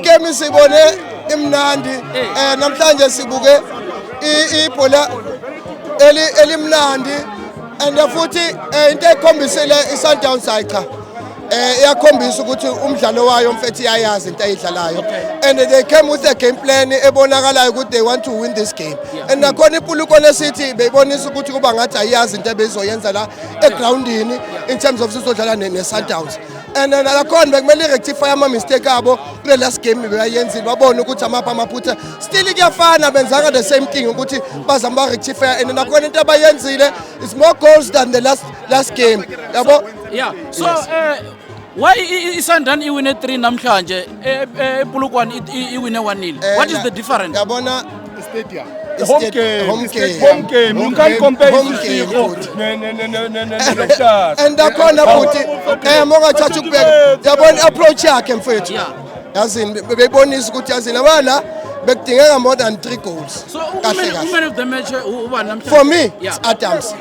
Game sibone imnandi namhlanje sibuke ibhola elimnandi and futhi into ekhombisile iSundowns cha iyakhombisa ukuthi umdlalo wayo mfethu iyayazi into ayidlalayo and they came with a game plan ebonakalayo ukuthi they want to win this game and nakhona iPuluko City beyibonisa ukuthi kuba ngathi ayazi into ebezoyenza la egroundini in terms of sizodlala neSundowns. And nakhona bekumele rectify ama mistake abo kule last game beyayenzile babona ukuthi amapha amaphutha still kuyafana benzanga the same thing ukuthi bazama rectify and nakhona into abayenzile is more goals than the last game yabo. Yeah, so why iSundowns iwine 3 namhlanje ePulukwane iwine 1-0? What is the difference? Yabona Stadium. home game. You can't compare and nakhona futhi mongathatha ukubeka yabona approach yakhe mfethu yazini bebonisa ukuthi yazini abala bekudingeka more than 3 goals. So women of the match ubani namhlanje? For me it's Adams.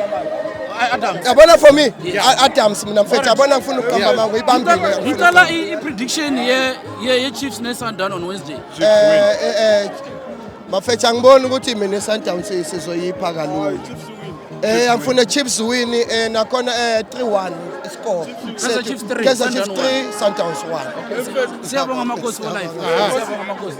Yabona for me Adams mina mfethu yabona ngifuna ukuqamba manje uyibambile. Ngicela i-prediction ye Chiefs neSundowns on Wednesday. Mafethu angiboni ukuthi mina iSundowns sizoyipha kalula. Angifuna Chiefs win nakhona 3-1 score. Kaizer Chiefs 3 Sundowns 1. Siyabonga amakhosi for life. Siyabonga amakhosi.